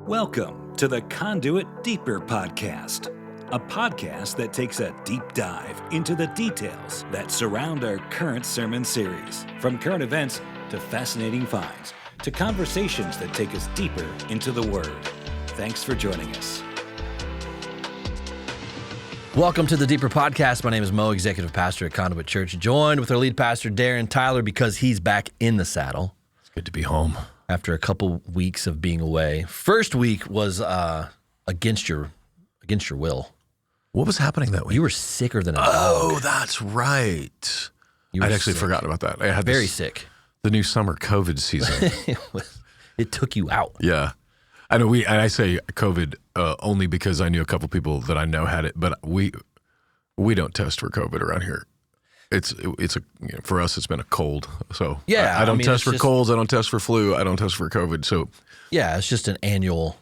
Welcome to the Conduit Deeper podcast, a podcast that takes a deep dive into the details that surround our current sermon series, from current events to fascinating finds to conversations that take us deeper into the Word. Thanks for joining us. Welcome to the Deeper Podcast. My name is Mo, Executive Pastor at Conduit Church, joined with our lead pastor, Darren Tyler, because he's back in the saddle. It's good to be home. After a couple weeks of being away. First week was against your will. What was happening that week? You were sicker than a dog. Oh, that's right. I'd actually forgotten about that. I had very sick. The new summer COVID season. It took you out. Yeah. I know I say COVID only because I knew a couple people that I know had it, but we don't test for COVID around here. For us, it's been a cold. So yeah, I don't test for colds. I don't test for flu. I don't test for COVID. So yeah, it's just an annual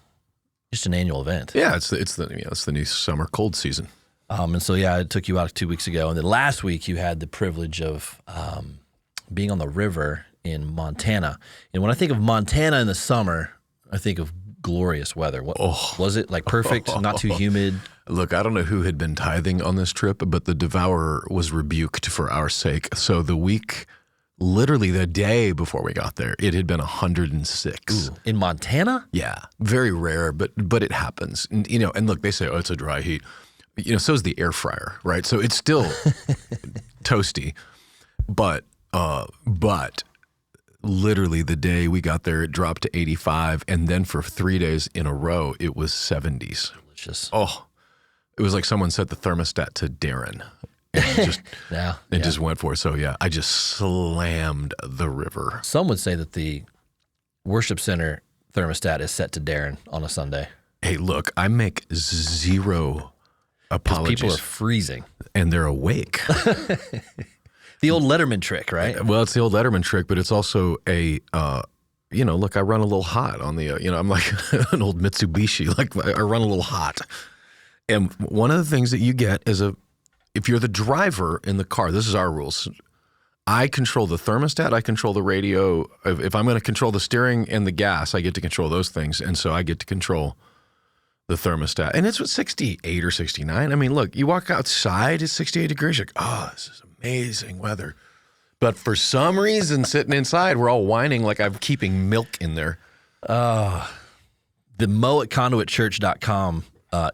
event. Yeah, it's the new summer cold season. And so yeah, it took you out 2 weeks ago, and then last week you had the privilege of being on the river in Montana. And when I think of Montana in the summer, I think of glorious weather. What was it like? Perfect, not too humid. Look, I don't know who had been tithing on this trip, but the devourer was rebuked for our sake. So the week, literally the day before we got there, it had been 106. Ooh, in Montana? Yeah, very rare, but it happens. And look, they say, oh, it's a dry heat. So is the air fryer, right? So it's still toasty, but literally the day we got there, it dropped to 85, and then for 3 days in a row, it was 70s. Delicious. Oh, it was like someone set the thermostat to Darren and just went for it. So yeah, I just slammed the river. Some would say that the worship center thermostat is set to Darren on a Sunday. Hey, look, I make zero apologies. People are freezing. And they're awake. The old Letterman trick, right? Well, it's the old Letterman trick, but it's also a, look, I run a little hot on the, I'm like an old Mitsubishi, like I run a little hot. And one of the things that you get is if you're the driver in the car, this is our rules. I control the thermostat, I control the radio. If I'm going to control the steering and the gas, I get to control those things. And so I get to control the thermostat. And it's 68 or 69. I mean, look, you walk outside, it's 68 degrees. You're like, oh, this is amazing weather. But for some reason, sitting inside, we're all whining like I'm keeping milk in there. The mo@conduitchurch.com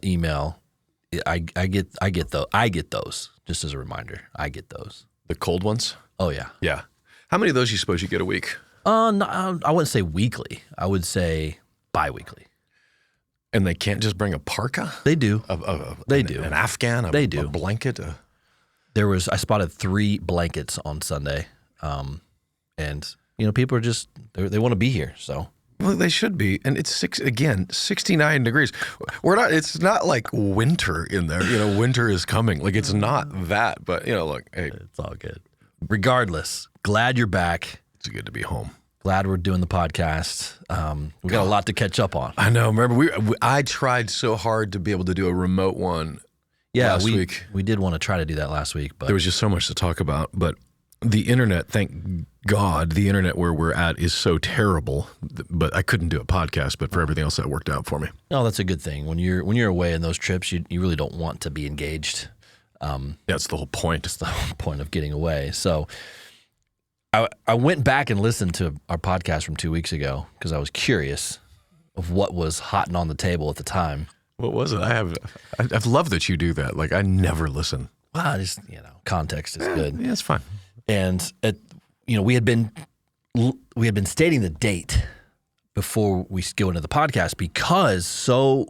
email, I get those. Just as a reminder, I get those. The cold ones? Oh yeah. Yeah. How many of those you suppose you get a week? No, I wouldn't say weekly. I would say bi-weekly. And they can't just bring a parka? They do. They do. An Afghan? They do. A blanket? I spotted 3 blankets on Sunday, and people are just they want to be here. So well, they should be, and it's 69 degrees. It's not like winter in there. Winter is coming. Like it's not that, but look, hey, it's all good. Regardless, glad you're back. It's good to be home. Glad we're doing the podcast. We got a lot to catch up on. I know. Remember, I tried so hard to be able to do a remote one. Yeah, last week. We did want to try to do that last week, but there was just so much to talk about. But the internet, thank God, the internet where we're at is so terrible. But I couldn't do a podcast. But for everything else, that worked out for me. No, that's a good thing. When you're away in those trips, you really don't want to be engaged. That's the whole point. It's the whole point of getting away. So I went back and listened to our podcast from 2 weeks ago because I was curious of what was hot and on the table at the time. What was it? I've loved that you do that. Like I never listen. Well, just context is good. Yeah, it's fine. And we had been stating the date before we go into the podcast because so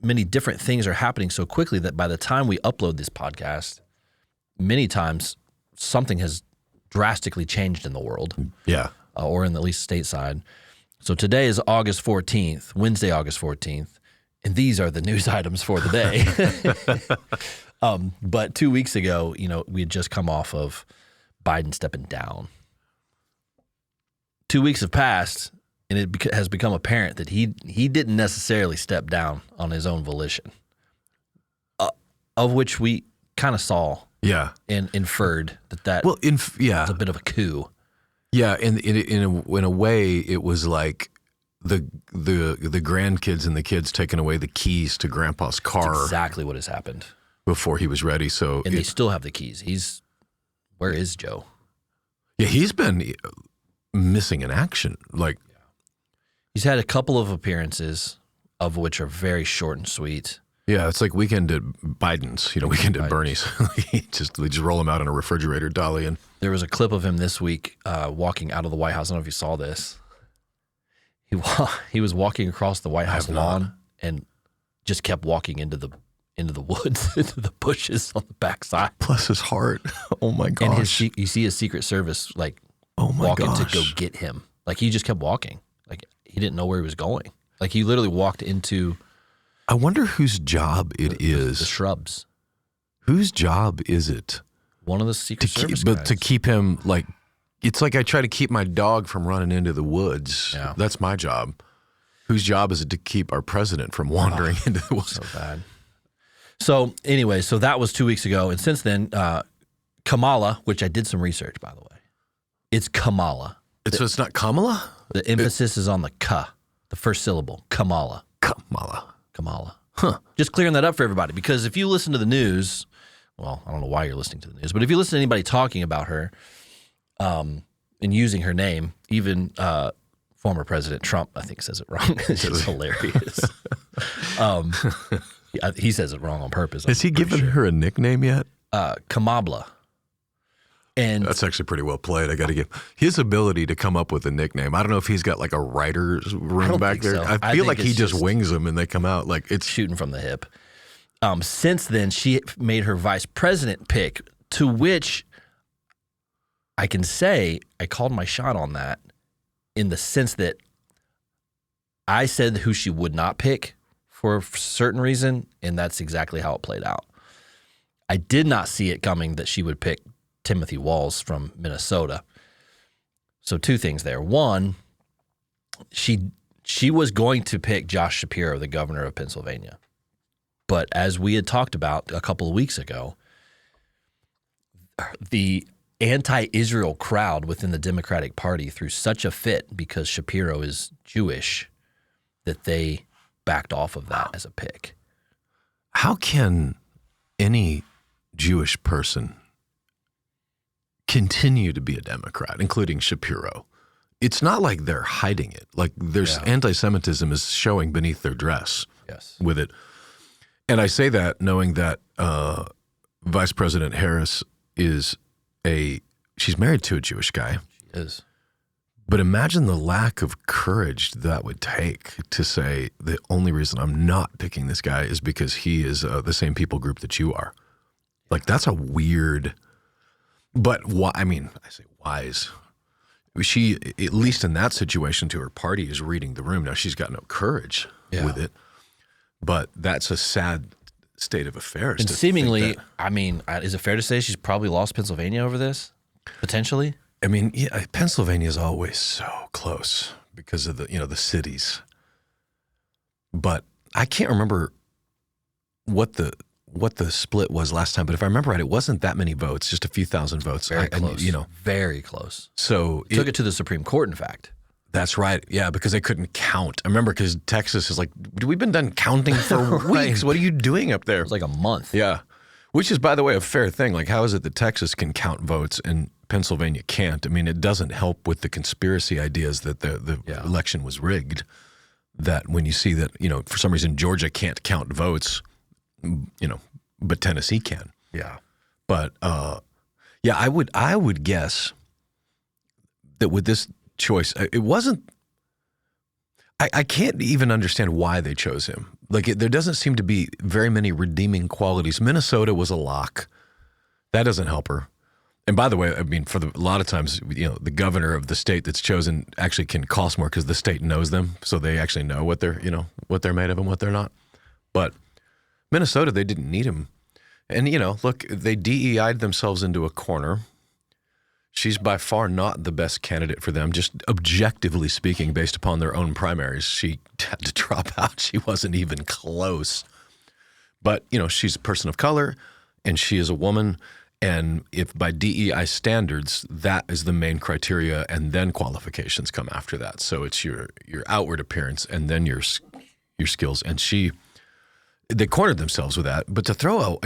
many different things are happening so quickly that by the time we upload this podcast, many times something has drastically changed in the world. Yeah. Or in at least stateside. So today is August 14th, Wednesday, August 14th. And these are the news items for the day. But 2 weeks ago, we had just come off of Biden stepping down. 2 weeks have passed, and it has become apparent that he didn't necessarily step down on his own volition, of which we kind of saw and inferred that was a bit of a coup. Yeah, and in a way, it was like the grandkids and the kids taking away the keys to Grandpa's car. That's exactly what has happened. Before he was ready. So and they still have the keys. Where is Joe? Yeah, he's been missing in action. Like, he's had a couple of appearances, of which are very short and sweet. Yeah, it's like Weekend at Biden's, Weekend at Bernie's. They just roll him out in a refrigerator dolly. And there was a clip of him this week walking out of the White House. I don't know if you saw this. He was walking across the White House lawn and just kept walking into the woods, into the bushes on the backside. Bless his heart. Oh my gosh. And you see his Secret Service walking to go get him. Like, he just kept walking. Like, he didn't know where he was going. Like, he literally walked into... I wonder whose job it is. The shrubs. Whose job is it? One of the Secret Service guys. But to keep him, it's like I try to keep my dog from running into the woods. Yeah. That's my job. Whose job is it to keep our president from wandering into the woods? So bad. So anyway, that was 2 weeks ago. And since then, Kamala, which I did some research, by the way. It's Kamala. So it's not Kamala? The emphasis is on the ka, the first syllable, Kamala. Kamala. Huh. Just clearing that up for everybody, because if you listen to the news, well, I don't know why you're listening to the news, but if you listen to anybody talking about her and using her name, even former President Trump, I think, says it wrong. It's just hilarious. He says it wrong on purpose. Has he given her a nickname yet? Kamabla. And that's actually pretty well played. I got to give his ability to come up with a nickname. I don't know if he's got like a writer's room back there. So. I feel like he just wings them and they come out like it's shooting from the hip. Since then, she made her vice president pick, to which I can say I called my shot on that, in the sense that I said who she would not pick for a certain reason, and that's exactly how it played out. I did not see it coming that she would pick Timothy Walz from Minnesota. So two things there. One, she was going to pick Josh Shapiro, the governor of Pennsylvania. But as we had talked about a couple of weeks ago, the anti-Israel crowd within the Democratic Party threw such a fit because Shapiro is Jewish that they backed off of that as a pick. How can any Jewish person continue to be a Democrat, including Shapiro? It's not like they're hiding it. Like there's anti-Semitism is showing beneath their dress with it. And I say that knowing that Vice President Harris she's married to a Jewish guy. She is. But imagine the lack of courage that would take to say the only reason I'm not picking this guy is because he is the same people group that you are. Like that's a weird, but I say wise. She, at least in that situation to her party, is reading the room. Now she's got no courage with it, but that's a sad state of affairs. And seemingly, is it fair to say she's probably lost Pennsylvania over this? Potentially? Pennsylvania is always so close because of the cities. But I can't remember what the split was last time. But if I remember right, it wasn't that many votes, just a few thousand votes. Very close. Very close. So took it to the Supreme Court, in fact. That's right. Yeah, because they couldn't count. I remember because Texas is like, we've been done counting for weeks. What are you doing up there? It was like a month. Yeah. Which is, by the way, a fair thing. Like, how is it that Texas can count votes and Pennsylvania can't? I mean, it doesn't help with the conspiracy ideas that the election was rigged. That when you see that, for some reason Georgia can't count votes, but Tennessee can. Yeah. But I would guess that with this choice, it wasn't. I can't even understand why they chose him. Like, there doesn't seem to be very many redeeming qualities. Minnesota was a lock. That doesn't help her. And by the way, for a lot of times, the governor of the state that's chosen actually can cost more because the state knows them, so they actually know what they're made of and what they're not. But Minnesota, they didn't need him. And, look, they DEI'd themselves into a corner. She's by far not the best candidate for them, just objectively speaking, based upon their own primaries. She had to drop out. She wasn't even close. But, she's a person of color, and she is a woman, And if by DEI standards, that is the main criteria, and then qualifications come after that. So it's your outward appearance and then your skills. And they cornered themselves with that. But to throw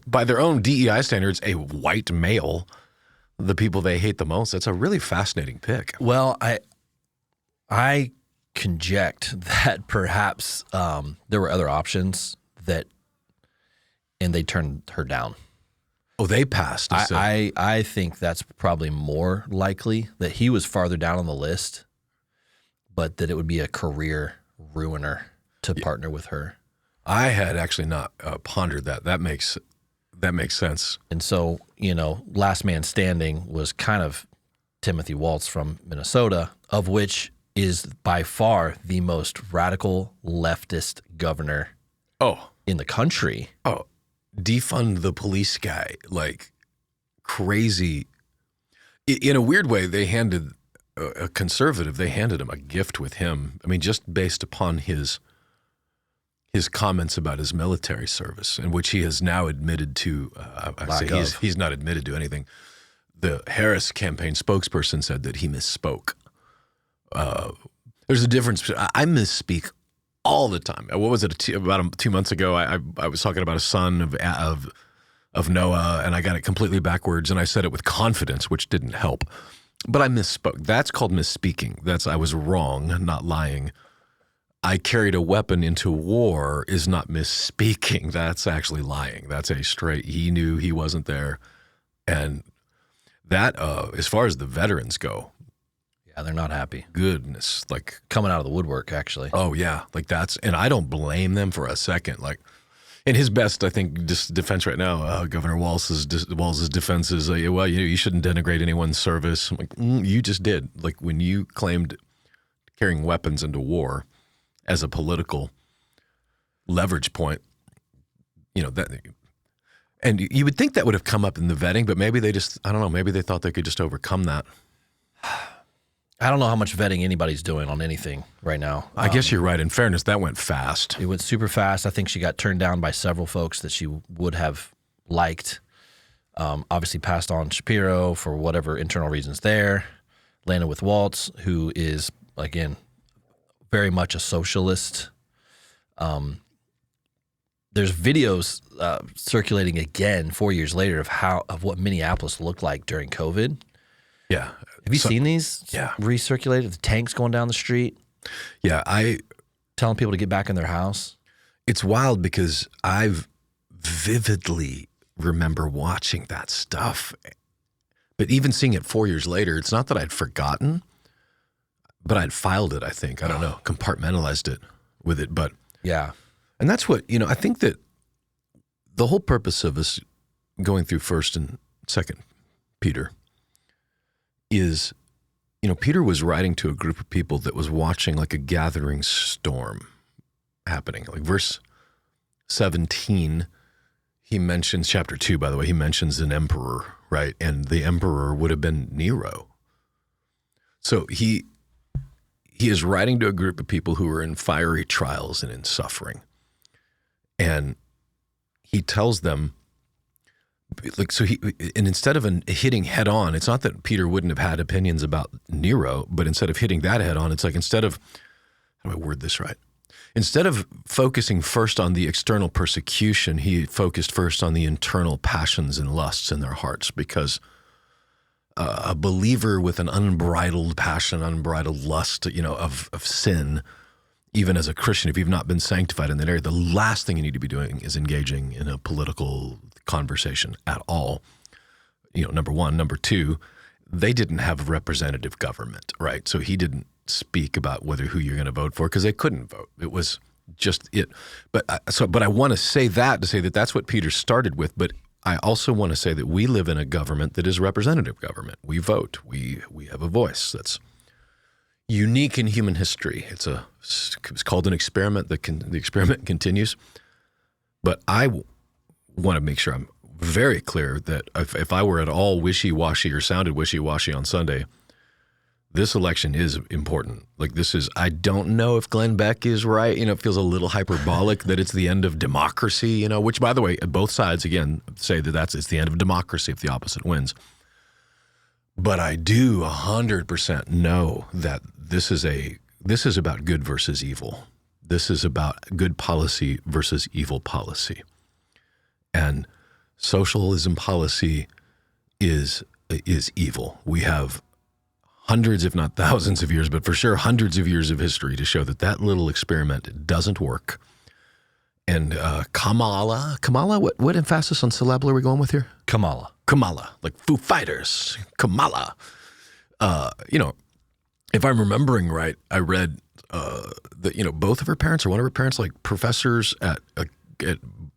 by their own DEI standards, a white male, the people they hate the most, that's a really fascinating pick. Well, I conject that perhaps there were other options and they turned her down. Oh, they passed. I think that's probably more likely that he was farther down on the list, but that it would be a career ruiner to partner with her. I had actually not pondered that. That makes sense. And so, last man standing was kind of Timothy Walz from Minnesota, of which is by far the most radical leftist governor in the country. Oh, defund the police guy, like crazy. In a weird way, they handed a conservative, they handed him a gift with him. I mean, just based upon his comments about his military service, in which he has now admitted to, he's not admitted to anything. The Harris campaign spokesperson said that he misspoke. There's a difference. I misspeak all the time. What was it? About 2 months ago, I was talking about a son of Noah, and I got it completely backwards, and I said it with confidence, which didn't help. But I misspoke. That's called misspeaking. I was wrong, not lying. I carried a weapon into war is not misspeaking. That's actually lying. That's a straight, he knew he wasn't there. And that, as far as the veterans go. Yeah, they're not happy. Goodness. Like coming out of the woodwork, actually. Oh, yeah. Like and I don't blame them for a second. Like, in his best, I think, defense right now, Governor Walz's defense is, you shouldn't denigrate anyone's service. I'm like, you just did. Like, when you claimed carrying weapons into war as a political leverage point, that, and you would think that would have come up in the vetting, but maybe they just, I don't know, maybe they thought they could just overcome that. I don't know how much vetting anybody's doing on anything right now. I guess you're right. In fairness, that went fast. It went super fast. I think she got turned down by several folks that she would have liked. Obviously passed on Shapiro for whatever internal reasons there. Landed with Walz, who is, again, very much a socialist. There's videos circulating again 4 years later of what Minneapolis looked like during COVID. Yeah. Have you seen these? Yeah. Recirculated? The tanks going down the street? Yeah. Telling people to get back in their house? It's wild because I vividly remember watching that stuff. But even seeing it 4 years later, it's not that I'd forgotten, but I'd filed it, I think. I don't know, compartmentalized it with it. But yeah. And that's what, I think that the whole purpose of us going through 1st and 2nd Peter is, Peter was writing to a group of people that was watching like a gathering storm happening. Like verse 17, he mentions, chapter 2, by the way, he mentions an emperor, right? And the emperor would have been Nero. So he is writing to a group of people who are in fiery trials and in suffering. And he tells them, and instead of hitting head on, it's not that Peter wouldn't have had opinions about Nero, but instead of hitting that head on, it's like how do I word this right? Instead of focusing first on the external persecution, he focused first on the internal passions and lusts in their hearts, because a believer with an unbridled passion, unbridled lust, of sin, even as a Christian, if you've not been sanctified in that area, the last thing you need to be doing is engaging in a political conversation at all. Number one. Number two, they didn't have a representative government, right? So he didn't speak about who you're going to vote for, because they couldn't vote. It was just it. But I want to say that's what Peter started with. But I also want to say that we live in a government that is representative government. We vote. We have a voice that's unique in human history. It's called an experiment. The experiment continues. But I want to make sure I'm very clear that if I were at all wishy-washy or sounded wishy-washy on Sunday, this election is important. Like this is, I don't know if Glenn Beck is right. You know, it feels a little hyperbolic that it's the end of democracy, you know, which by the way, both sides again say that it's the end of democracy if the opposite wins. But I do 100% know that this is about good versus evil. This is about good policy versus evil policy. And socialism policy is evil. We have hundreds, if not thousands of years, but for sure hundreds of years of history to show that little experiment doesn't work. And Kamala, what emphasis on syllable are we going with here? Kamala, like Foo Fighters, Kamala. You know, if I'm remembering right, I read that, you know, both of her parents or one of her parents, like professors at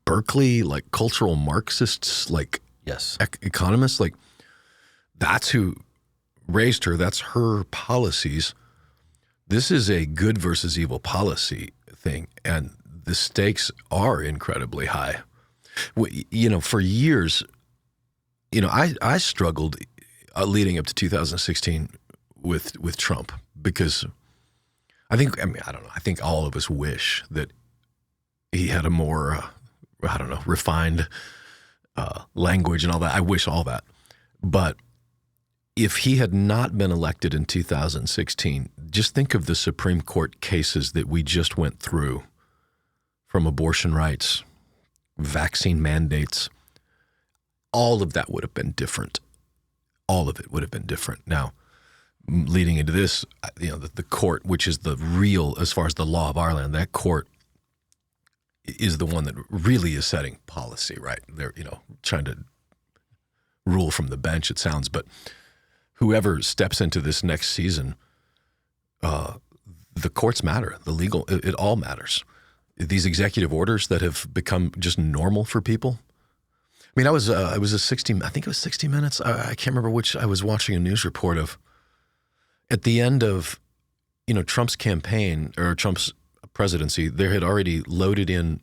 Berkeley, like cultural Marxists, like yes, economists, like that's who raised her. That's her policies. This is a good versus evil policy thing, and the stakes are incredibly high. You know, for years, you know, I struggled leading up to 2016 with Trump because I think all of us wish that he had a more, refined language and all that. I wish all that. But if he had not been elected in 2016, just think of the Supreme Court cases that we just went through, from abortion rights, vaccine mandates. All of that would have been different. All of it would have been different. Now, leading into this, you know, the court, which is the real, as far as the law of Ireland, that court is the one that really is setting policy, right? They're, you know, trying to rule from the bench, it sounds, but whoever steps into this next season, the courts matter, the legal, it all matters. These executive orders that have become just normal for people. I mean, I think it was 60 Minutes. I can't remember which. I was watching a news report of, at the end of, you know, Trump's campaign or Trump's presidency, there had already loaded in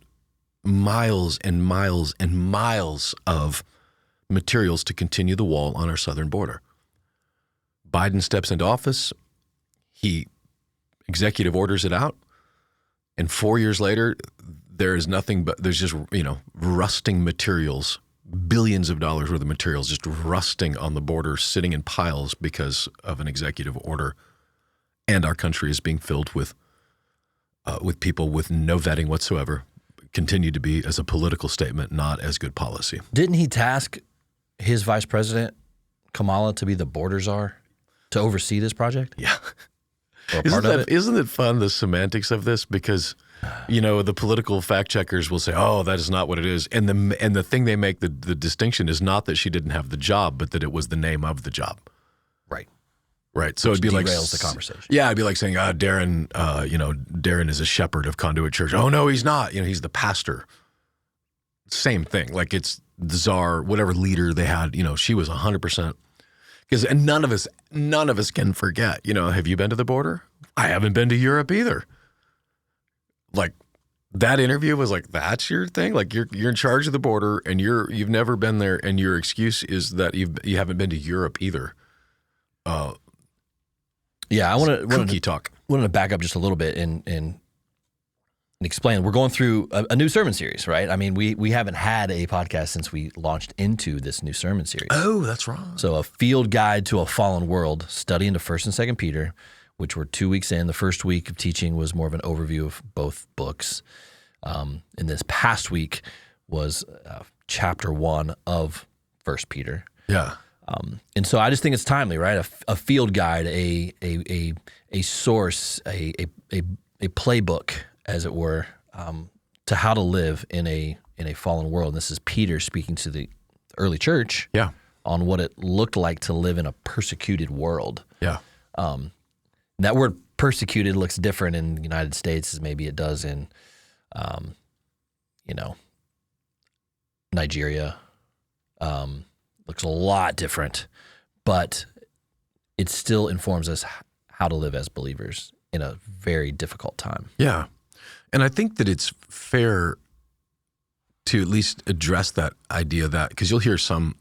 miles and miles and miles of materials to continue the wall on our southern border. Biden steps into office. He executive orders it out. And 4 years later, there is nothing but, there's just, you know, rusting materials, billions of dollars worth of materials just rusting on the border, sitting in piles because of an executive order. And our country is being filled with people with no vetting whatsoever, continue to be as a political statement, not as good policy. Didn't he task his vice president, Kamala, to be the border czar, to oversee this project? Yeah. Or part of it? Isn't it fun, the semantics of this? Because, you know, the political fact checkers will say, oh, that is not what it is. And the thing they make the distinction is not that she didn't have the job, but that it was the name of the job. Right. So it'd be like, derails the conversation. Yeah, it'd be like saying, Darren is a shepherd of Conduit Church. Oh, no, he's not. You know, he's the pastor. Same thing. Like, it's the czar, whatever leader they had, you know, she was 100%. And none of us can forget, you know, have you been to the border? I haven't been to Europe either. Like, that interview was like, that's your thing? Like, you're in charge of the border and you've never been there, and your excuse is that you haven't been to Europe either. Yeah, I wanted to back up just a little bit and explain. We're going through a new sermon series, right? I mean, we haven't had a podcast since we launched into this new sermon series. Oh, that's wrong. So, a field guide to a fallen world, study into 1st and 2nd Peter, which we're 2 weeks in. The first week of teaching was more of an overview of both books. And this past week was chapter 1 of 1 Peter. Yeah. And so I just think it's timely, right? A field guide, a source, a playbook, as it were, to how to live in a fallen world. And this is Peter speaking to the early church, yeah, on what it looked like to live in a persecuted world. Yeah. That word persecuted looks different in the United States as maybe it does in, Nigeria. Looks a lot different, but it still informs us how to live as believers in a very difficult time. Yeah. And I think that it's fair to at least address that idea, that because you'll hear some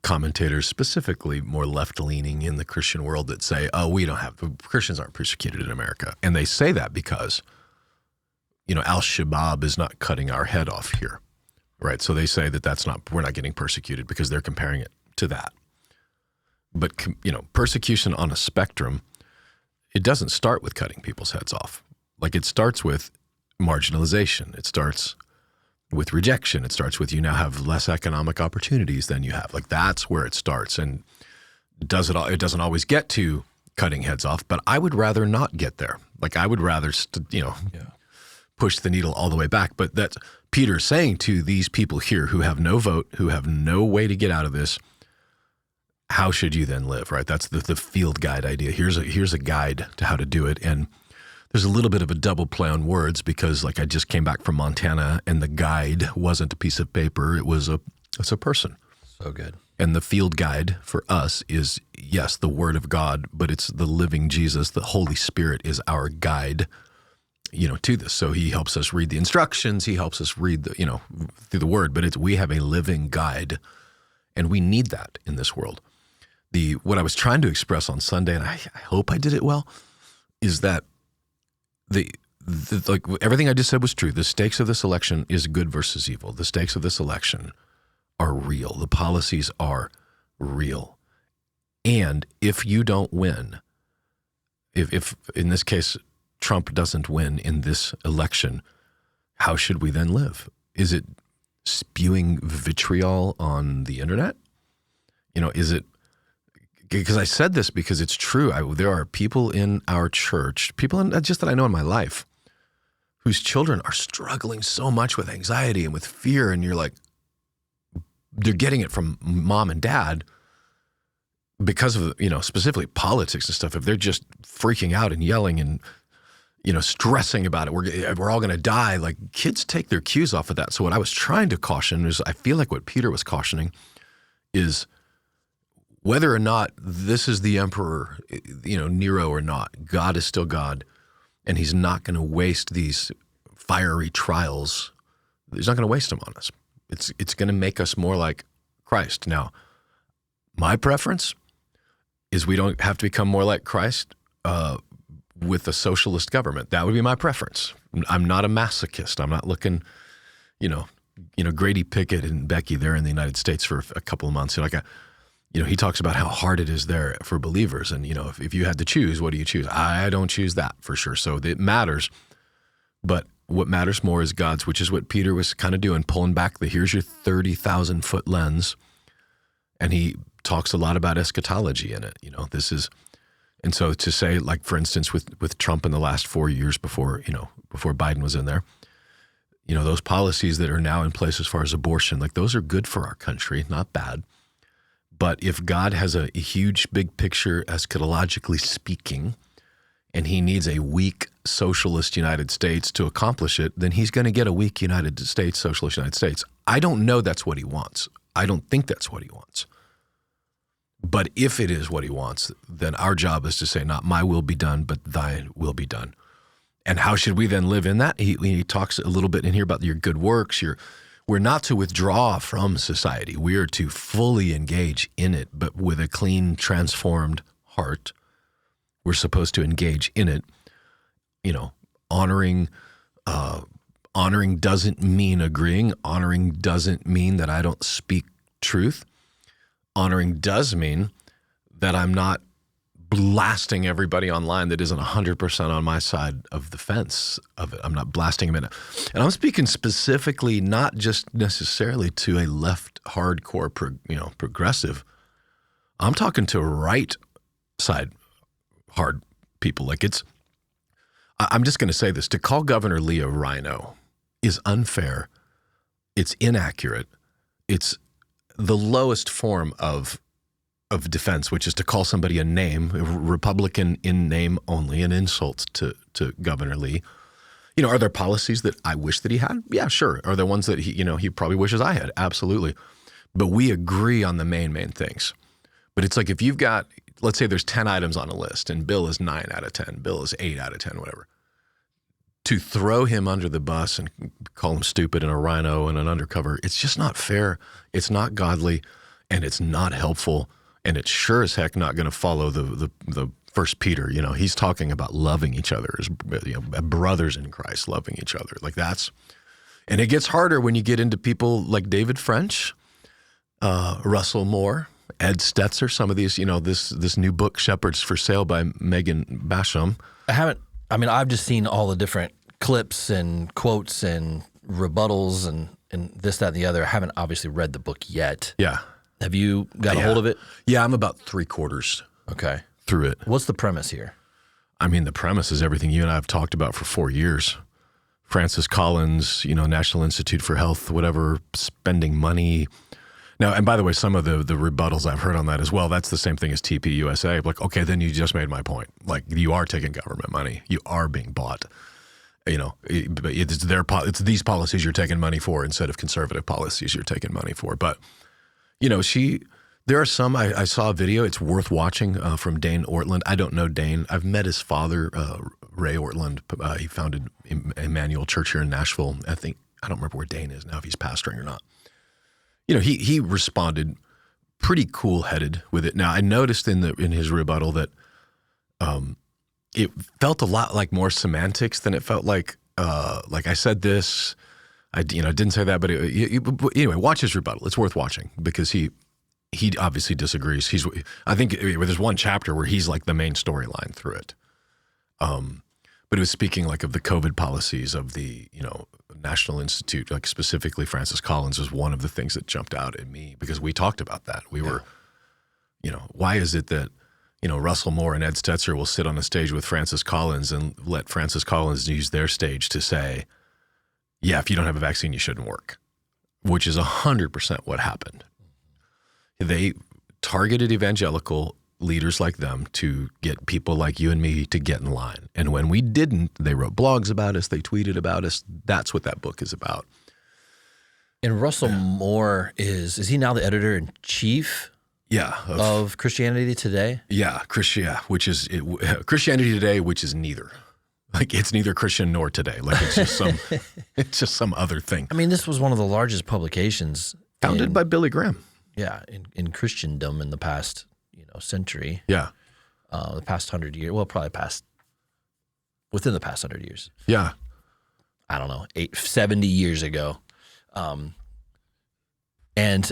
commentators, specifically more left-leaning in the Christian world, that say, "Oh, Christians aren't persecuted in America," and they say that because, Al-Shabaab is not cutting our head off here, right? So they say that we're not getting persecuted because they're comparing it to that. But persecution on a spectrum, it doesn't start with cutting people's heads off. Like, it starts with marginalization. It starts with rejection. It starts with you now have less economic opportunities than you have. Like, that's where it starts. And it doesn't always get to cutting heads off, but I would rather not get there. Like, I would rather, push the needle all the way back. But that's Peter saying to these people here who have no vote, who have no way to get out of this, how should you then live, right? That's the field guide idea. Here's a guide to how to do it. And there's a little bit of a double play on words because, like, I just came back from Montana and the guide wasn't a piece of paper. It's a person. So good. And the field guide for us is, yes, the Word of God, but it's the living Jesus. The Holy Spirit is our guide, to this. So he helps us read the instructions. He helps us read through the Word, but we have a living guide, and we need that in this world. What I was trying to express on Sunday, and I hope I did it well, is that like everything I just said was true. The stakes of this election is good versus evil. The stakes of this election are real. The policies are real. And if you don't win, if in this case Trump doesn't win in this election, how should we then live? Is it spewing vitriol on the internet? Is it, because I said this because it's true. There are people in our church, just that I know in my life, whose children are struggling so much with anxiety and with fear, and you're like, they're getting it from mom and dad because of, specifically politics and stuff. If they're just freaking out and yelling and, stressing about it, we're all going to die. Like, kids take their cues off of that. So what I was trying to caution is, I feel like what Peter was cautioning is whether or not this is the emperor, Nero or not, God is still God, and he's not going to waste these fiery trials. He's not going to waste them on us. It's going to make us more like Christ. Now, my preference is we don't have to become more like Christ with a socialist government. That would be my preference. I'm not a masochist. I'm not looking, Grady Pickett and Becky, they're in the United States for a couple of months. He talks about how hard it is there for believers. And, if you had to choose, what do you choose? I don't choose that for sure. So it matters. But what matters more is God's, which is what Peter was kind of doing, pulling back here's your 30,000-foot lens. And he talks a lot about eschatology in it. And so to say, like, for instance, with Trump in the last 4 years before Biden was in there, those policies that are now in place as far as abortion, like, those are good for our country, not bad. But if God has a huge, big picture, eschatologically speaking, and he needs a weak socialist United States to accomplish it, then he's going to get a weak United States, socialist United States. I don't know that's what he wants. I don't think that's what he wants. But if it is what he wants, then our job is to say, not my will be done, but thy will be done. And how should we then live in that? He talks a little bit in here about your good works. We're not to withdraw from society. We are to fully engage in it, but with a clean, transformed heart. We're supposed to engage in it. Honoring doesn't mean agreeing. Honoring doesn't mean that I don't speak truth. Honoring does mean that I'm not blasting everybody online that isn't 100% on my side of the fence of it. I'm not blasting them in it. And I'm speaking specifically not just necessarily to a left hardcore, progressive. I'm talking to right side hard people. Like, I'm just going to say this. To call Governor Lee a rhino is unfair. It's inaccurate. It's the lowest form of defense, which is to call somebody a name, a Republican in name only, an insult to Governor Lee. Are there policies that I wish that he had? Yeah, sure. Are there ones that he probably wishes I had? Absolutely. But we agree on the main things. But it's like, if you've got, let's say there's 10 items on a list and Bill is 9 out of 10, Bill is 8 out of 10, whatever. To throw him under the bus and call him stupid and a rhino and an undercover, it's just not fair. It's not godly. and it's not helpful, and it's sure as heck not going to follow the First Peter. You know, he's talking about loving each other as brothers in Christ, loving each other. Like that's, and it gets harder when you get into people like David French, Russell Moore, Ed Stetzer, some of these, this new book, Shepherds for Sale by Megan Basham. I've just seen all the different clips and quotes and rebuttals and this, that, and the other. I haven't obviously read the book yet. Yeah. Have you got a hold of it? Yeah, I'm about 3/4 okay. through it. What's the premise here? I mean, the premise is everything you and I have talked about for 4 years. Francis Collins, National Institute for Health, whatever, spending money. Now, and by the way, some of the rebuttals I've heard on that as well, that's the same thing as TPUSA. Like, okay, then you just made my point. Like, you are taking government money. You are being bought. It's these policies you're taking money for instead of conservative policies you're taking money for. But, there are some, I saw a video, it's worth watching, from Dane Ortland. I don't know Dane. I've met his father, Ray Ortland. He founded Emmanuel Church here in Nashville. I don't remember where Dane is now, if he's pastoring or not. He responded pretty cool-headed with it. Now, I noticed in his rebuttal that it felt a lot like more semantics than it felt like I said this, I didn't say that, but anyway, watch his rebuttal. It's worth watching because he obviously disagrees. I think there's one chapter where he's like the main storyline through it. But it was speaking like of the COVID policies of the, National Institute, like specifically Francis Collins was one of the things that jumped out at me because we talked about that. We were, why is it that, Russell Moore and Ed Stetzer will sit on a stage with Francis Collins and let Francis Collins use their stage to say, yeah, if you don't have a vaccine, you shouldn't work, which is 100% what happened. They targeted evangelical leaders like them to get people like you and me to get in line. And when we didn't, they wrote blogs about us, they tweeted about us. That's what that book is about. And Russell Moore is he now the editor-in-chief? Yeah. Of Christianity Today? Yeah, which is Christianity Today, which is neither. Like it's neither Christian nor Today. Like it's just some other thing. I mean, this was one of the largest publications founded by Billy Graham. Yeah, in Christendom in the past century. Yeah. The past 100 years. Well, probably within the past 100 years. Yeah. I don't know, 70 years ago. And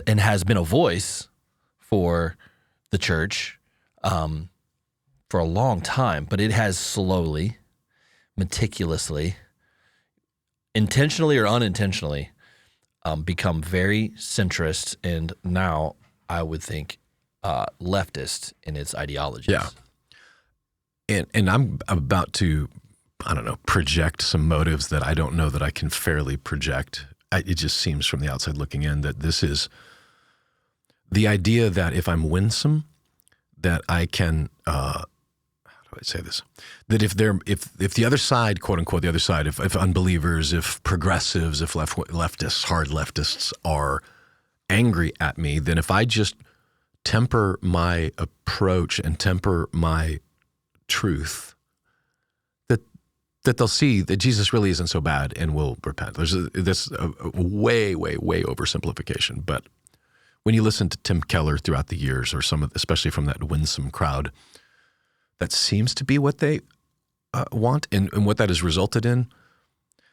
has been a voice for the church for a long time, but it has slowly, meticulously, intentionally or unintentionally become very centrist and now I would think leftist in its ideologies. Yeah. And I'm about to, project some motives that I don't know that I can fairly project. It just seems from the outside looking in that this is the idea that if I'm winsome, that I can, how do I say this? That if the other side, quote unquote, the other side, if unbelievers, if progressives, if leftists, hard leftists are angry at me, then if I just temper my approach and temper my truth, that they'll see that Jesus really isn't so bad and will repent. There's this way, way, way oversimplification. But when you listen to Tim Keller throughout the years, or especially from that winsome crowd, that seems to be what they want and what that has resulted in.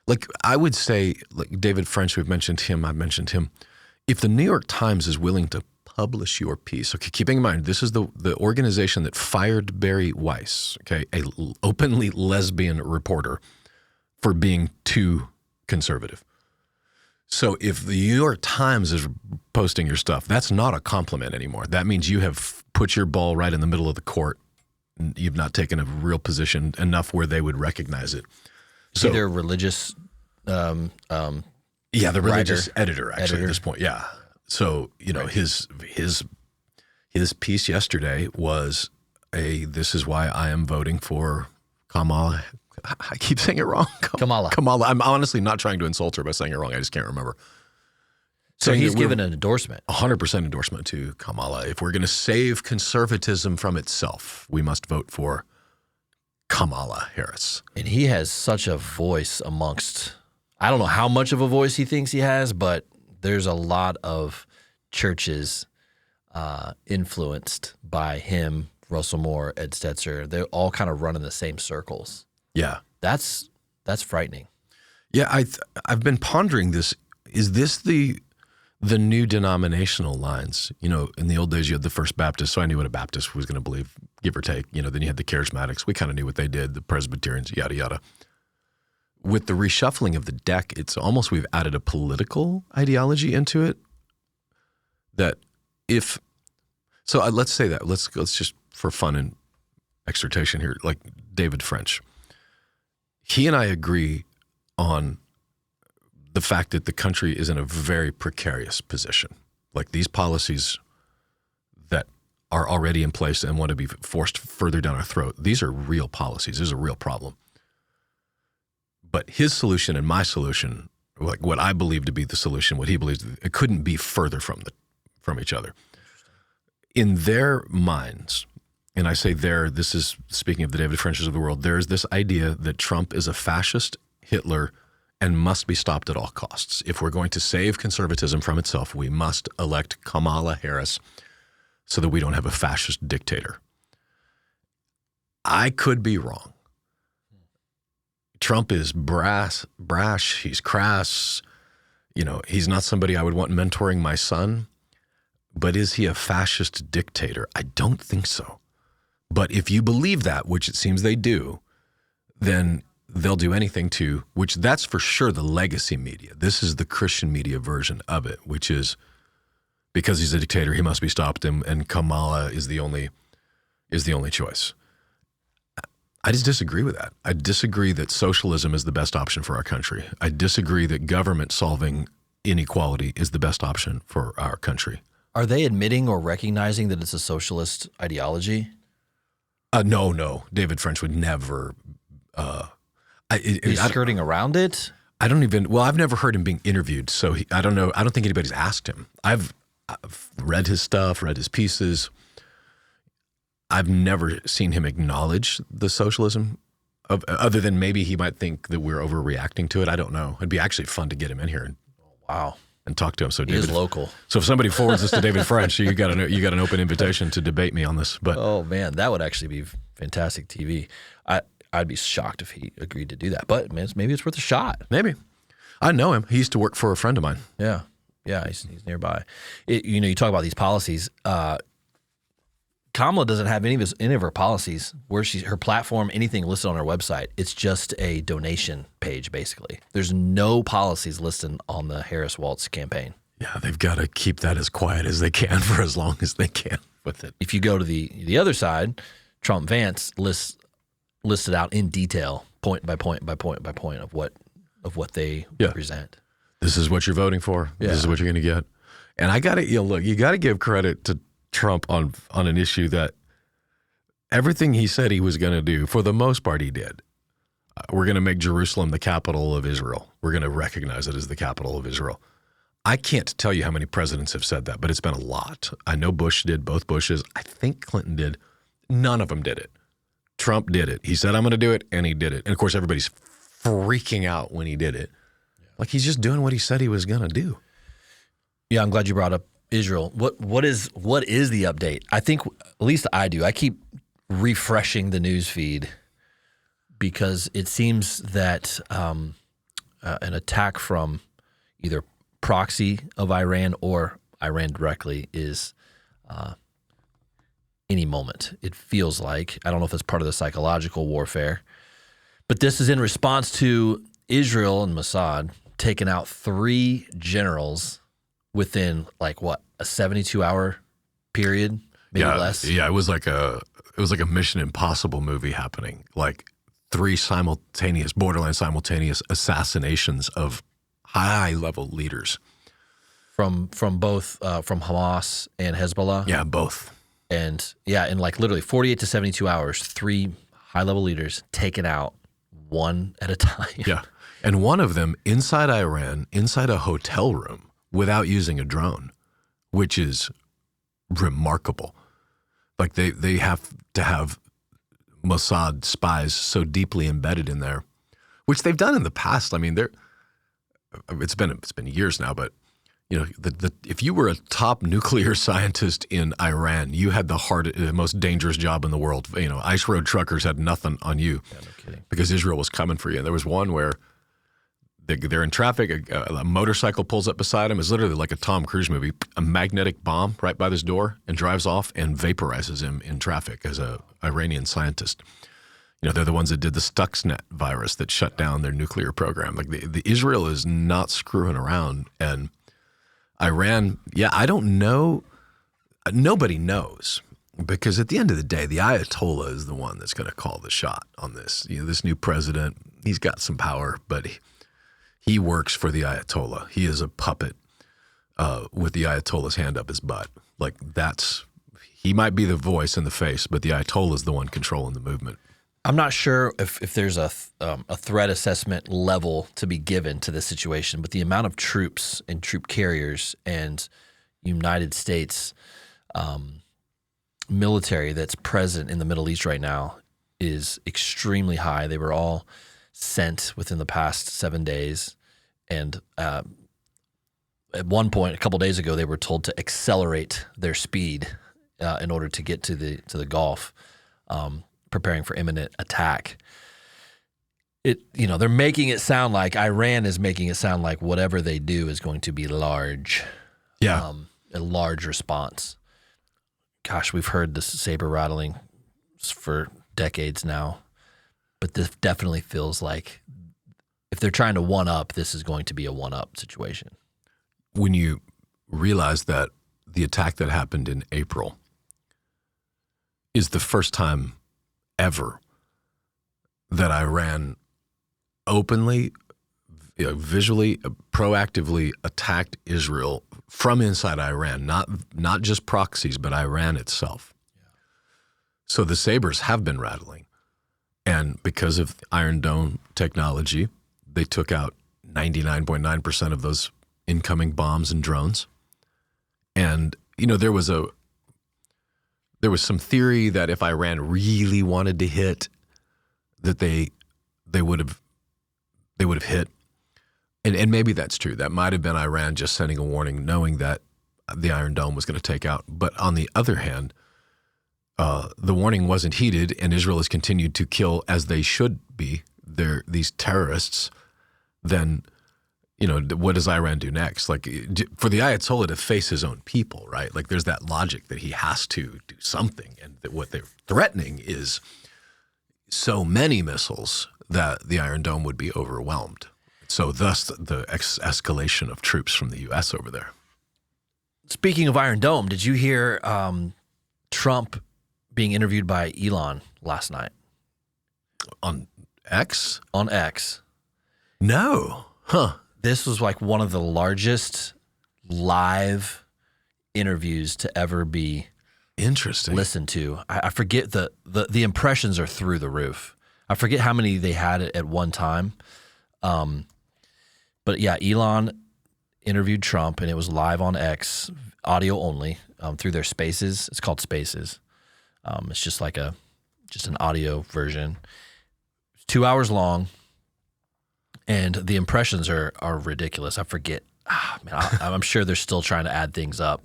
Like I would say, like David French, I've mentioned him. If the New York Times is willing to publish your piece, okay, keeping in mind, this is the organization that fired Barry Weiss, okay, a openly lesbian reporter for being too conservative. So if the New York Times is posting your stuff, that's not a compliment anymore. That means you have put your ball right in the middle of the court. You've not taken a real position enough where they would recognize it. So they're religious. The religious editor at this point. Yeah. So his piece yesterday was this is why I am voting for Kamala. I keep saying it wrong. Kamala. I'm honestly not trying to insult her by saying it wrong. I just can't remember. So he's given an endorsement. 100% endorsement to Kamala. If we're going to save conservatism from itself, we must vote for Kamala Harris. And he has such a voice amongst, I don't know how much of a voice he thinks he has, but there's a lot of churches influenced by him, Russell Moore, Ed Stetzer. They all kind of run in the same circles. Yeah. That's frightening. Yeah, I've been pondering this. Is this the new denominational lines? You know, in the old days, you had the First Baptist, so I knew what a Baptist was going to believe, give or take. You know, then you had the Charismatics. We kind of knew what they did, the Presbyterians, yada, yada. With the reshuffling of the deck, it's almost we've added a political ideology into it that if – so let's say that. Let's just for fun and exhortation here, like David French. He and I agree on the fact that the country is in a very precarious position. Like these policies that are already in place and want to be forced further down our throat, these are real policies. This is a real problem. But his solution and my solution, like what I believe to be the solution, what he believes, it couldn't be further from each other. In their minds, and I say there, this is speaking of the David Frenches of the world, there's this idea that Trump is a fascist Hitler and must be stopped at all costs. If we're going to save conservatism from itself, we must elect Kamala Harris so that we don't have a fascist dictator. I could be wrong. Trump is brash, he's crass. You know, he's not somebody I would want mentoring my son. But is he a fascist dictator? I don't think so. But if you believe that, which it seems they do, then they'll do anything to, which that's for sure the legacy media. This is the Christian media version of it, which is because he's a dictator, he must be stopped, and Kamala is the only choice. I just disagree with that. I disagree that socialism is the best option for our country. I disagree that government solving inequality is the best option for our country. Are they admitting or recognizing that it's a socialist ideology? No. David French would never. He's skirting around it? I don't even. Well, I've never heard him being interviewed, so I don't know. I don't think anybody's asked him. I've read his stuff, read his pieces. I've never seen him acknowledge the socialism other than maybe he might think that we're overreacting to it. I don't know. It'd be actually fun to get him in here. Wow. And talk to him. So he is local. So if somebody forwards this to David French, you got an open invitation to debate me on this. But oh man, that would actually be fantastic TV. I'd be shocked if he agreed to do that. But man, maybe it's worth a shot. Maybe. I know him. He used to work for a friend of mine. Yeah, he's nearby. You talk about these policies. Kamala doesn't have any of her policies where her platform, anything listed on her website. It's just a donation page, basically. There's no policies listed on the Harris-Walz campaign. Yeah, they've got to keep that as quiet as they can for as long as they can with it. If you go to the other side, Trump-Vance listed out in detail, point by point by point by point of what they represent. This is what you're voting for. Yeah. This is what you're going to get. And I got to you got to give credit to Trump on an issue that everything he said he was going to do, for the most part, he did. We're going to make Jerusalem the capital of Israel. We're going to recognize it as the capital of Israel. I can't tell you how many presidents have said that, but it's been a lot. I know Bush did, both Bushes. I think Clinton did. None of them did it. Trump did it. He said, I'm going to do it, and he did it. And, of course, everybody's freaking out when he did it. Like he's just doing what he said he was going to do. Yeah, I'm glad you brought up Israel. What is the update? I think, at least I do, I keep refreshing the news feed because it seems that an attack from either proxy of Iran or Iran directly is any moment. It feels like. I don't know if it's part of the psychological warfare, but this is in response to Israel and Mossad taking out 3 generals within a 72-hour period, maybe less. Yeah, it was like a Mission Impossible movie happening. Like 3 borderline simultaneous assassinations of high-level leaders from both from Hamas and Hezbollah. Yeah, both. And in literally 48 to 72 hours, 3 high-level leaders taken out one at a time. Yeah, and one of them inside Iran, inside a hotel room, without using a drone, which is remarkable. Like they have to have Mossad spies so deeply embedded in there, which they've done in the past. I mean, it's been years now, but if you were a top nuclear scientist in Iran, you had the most dangerous job in the world. Ice road truckers had nothing on you because Israel was coming for you. And there was one where they're in traffic, a motorcycle pulls up beside them. It's literally like a Tom Cruise movie, a magnetic bomb right by this door, and drives off and vaporizes him in traffic as a Iranian scientist. They're the ones that did the Stuxnet virus that shut down their nuclear program. Like the Israel is not screwing around. And Iran, I don't know. Nobody knows, because at the end of the day, the Ayatollah is the one that's going to call the shot on this. This new president, he's got some power, but he works for the Ayatollah. He is a puppet with the Ayatollah's hand up his butt. Like he might be the voice and the face, but the Ayatollah is the one controlling the movement. I'm not sure if there's a threat assessment level to be given to this situation, but the amount of troops and troop carriers and United States military that's present in the Middle East right now is extremely high. They were all sent within the past 7 days, and at one point, a couple days ago, they were told to accelerate their speed in order to get to the Gulf. Preparing for imminent attack. They're making it sound like Iran is making it sound like whatever they do is going to be large. Yeah. A large response. Gosh, we've heard this saber rattling for decades now, but this definitely feels like if they're trying to one up, this is going to be a one up situation. When you realize that the attack that happened in April is the first time ever that Iran openly, visually, proactively attacked Israel from inside Iran, not just proxies, but Iran itself. Yeah. So the sabers have been rattling. And because of Iron Dome technology, they took out 99.9% of those incoming bombs and drones. And, there was some theory that if Iran really wanted to hit, that they would have hit. And maybe that's true. That might have been Iran just sending a warning, knowing that the Iron Dome was going to take out. But on the other hand, the warning wasn't heeded, and Israel has continued to kill, as they should be, these terrorists. Then, what does Iran do next? Like, for the Ayatollah to face his own people, right? Like, there's that logic that he has to do something, and that what they're threatening is so many missiles that the Iron Dome would be overwhelmed. So thus the escalation of troops from the U.S. over there. Speaking of Iron Dome, did you hear Trump being interviewed by Elon last night? On X? On X. No. Huh. This was like one of the largest live interviews to ever be listened to. I forget the impressions are through the roof. I forget how many they had at one time. But yeah, Elon interviewed Trump, and it was live on X, audio only, through their Spaces. It's called Spaces. It's just like an audio version. It's 2 hours long. And the impressions are ridiculous. I forget. I'm sure they're still trying to add things up.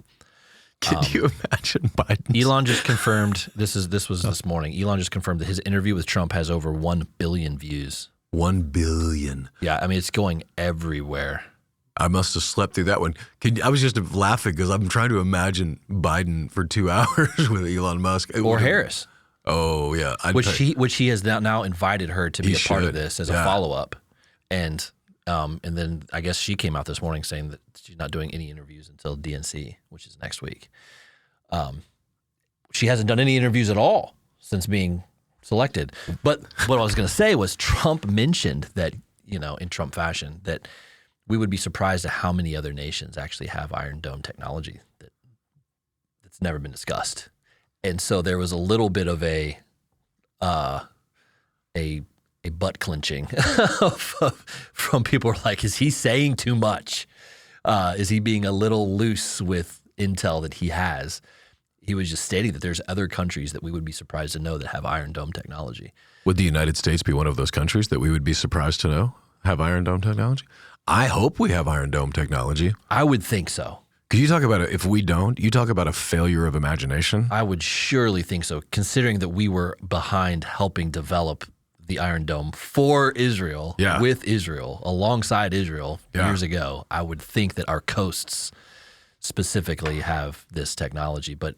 Can you imagine Biden? Elon just confirmed, this was this morning, Elon just confirmed that his interview with Trump has over 1 billion views. 1 billion. Yeah, I mean, it's going everywhere. I must have slept through that one. I was just laughing because I'm trying to imagine Biden for 2 hours with Elon Musk. Or Harris. Oh, yeah. Which he has now invited her to be a part of this as a follow-up. And then I guess she came out this morning saying that she's not doing any interviews until DNC, which is next week. She hasn't done any interviews at all since being selected. But what I was going to say was Trump mentioned that, in Trump fashion, that we would be surprised at how many other nations actually have Iron Dome technology that's never been discussed. And so there was a little bit of a butt clenching from people who are like, is he saying too much? Is he being a little loose with intel that he has? He was just stating that there's other countries that we would be surprised to know that have Iron Dome technology. Would the United States be one of those countries that we would be surprised to know have Iron Dome technology? I hope we have Iron Dome technology. I would think so. Because you talk about it, if we don't, you talk about a failure of imagination. I would surely think so, considering that we were behind helping develop the Iron Dome for Israel, with Israel, alongside Israel years ago. I would think that our coasts specifically have this technology, but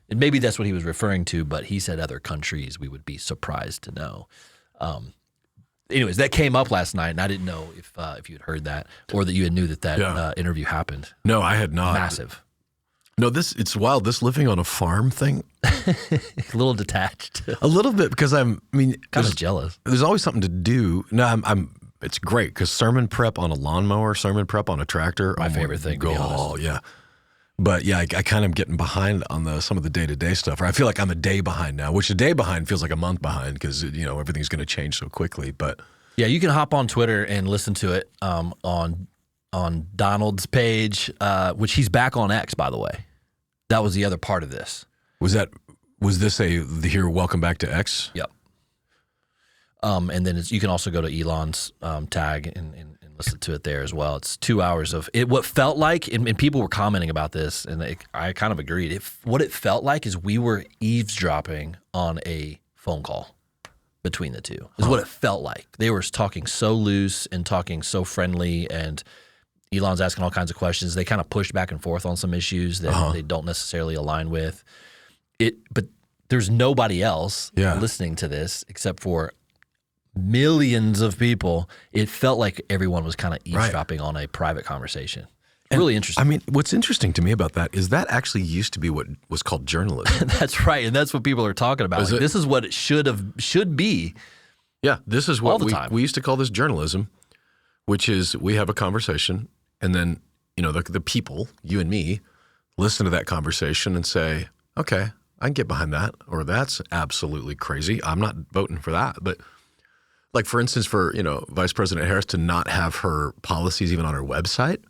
maybe that's what he was referring to, but he said other countries we would be surprised to know. Anyways, that came up last night, and I didn't know if you had heard that or that you had knew that interview happened. No, I had not. Massive. No, it's wild. This living on a farm thing. A little detached. A little bit, because kind of jealous. There's always something to do. No, it's great, because sermon prep on a lawnmower, sermon prep on a tractor. My favorite thing, to be honest. Oh, yeah. But yeah, I kind of am getting behind on some of the day-to-day stuff. Or I feel like I'm a day behind now, which a day behind feels like a month behind, because everything's going to change so quickly. But yeah, you can hop on Twitter and listen to it on Donald's page, which he's back on X, by the way. That was the other part of this. Was this welcome back to X? Yep. And then you can also go to Elon's tag and listen to it there as well. It's 2 hours of it. What felt like, and people were commenting about this, and I kind of agreed. What it felt like is we were eavesdropping on a phone call between the two. Is what it felt like. They were talking so loose and talking so friendly, and Elon's asking all kinds of questions. They kind of pushed back and forth on some issues that they don't necessarily align with. But there's nobody else listening to this except for millions of people. It felt like everyone was kind of eavesdropping on a private conversation. And really interesting. What's interesting to me about that is that actually used to be what was called journalism. That's right, and that's what people are talking about. This is what it should be. Yeah, this is what time. We used to call this journalism, which is we have a conversation, and then the people, you and me, listen to that conversation and say, okay, I can get behind that, or that's absolutely crazy. I'm not voting for that, but. Like, for instance, for, Vice President Harris to not have her policies even on her website.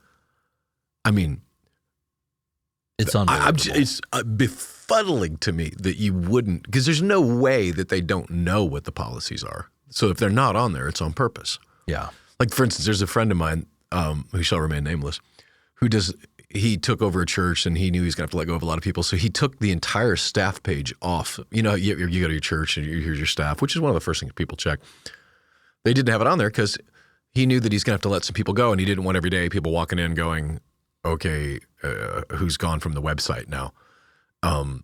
It's unbelievable. It's befuddling to me that you wouldn't, because there's no way that they don't know what the policies are. So if they're not on there, it's on purpose. Yeah. Like, for instance, there's a friend of mine, who shall remain nameless, he took over a church, and he knew he was going to have to let go of a lot of people. So he took the entire staff page off. You go to your church and here's your staff, which is one of the first things people check. They didn't have it on there because he knew that he's going to have to let some people go, and he didn't want every day people walking in going, okay, who's gone from the website now? So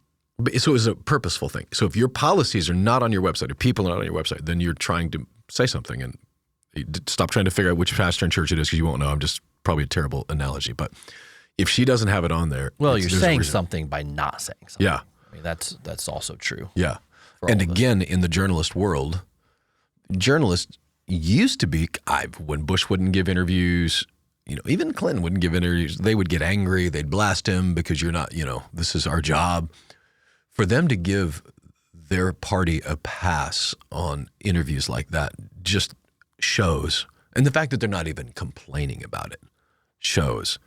it was a purposeful thing. So if your policies are not on your website, if people are not on your website, then you're trying to say something, and stop trying to figure out which pastor and church it is, because you won't know. I'm just probably a terrible analogy. But if she doesn't have it on there. Well, you're saying something by not saying something. Yeah. That's also true. Yeah. And again, in the journalist world, journalists used to be, when Bush wouldn't give interviews, even Clinton wouldn't give interviews, they would get angry, they'd blast him because you're not, this is our job. For them to give their party a pass on interviews like that just shows, and the fact that they're not even complaining about it shows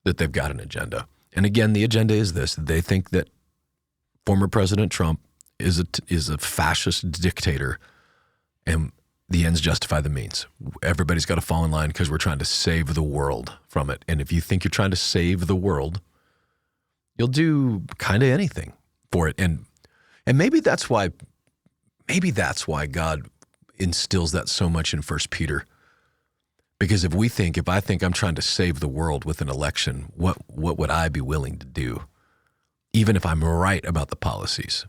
that they've got an agenda. And again, the agenda is this: they think that former President Trump is a fascist dictator, and the ends justify the means. Everybody's got to fall in line because we're trying to save the world from it. And if you think you're trying to save the world, you'll do kind of anything for it. And maybe that's why God instills that so much in 1 Peter. Because if I think I'm trying to save the world with an election, what would I be willing to do? Even if I'm right about the policies.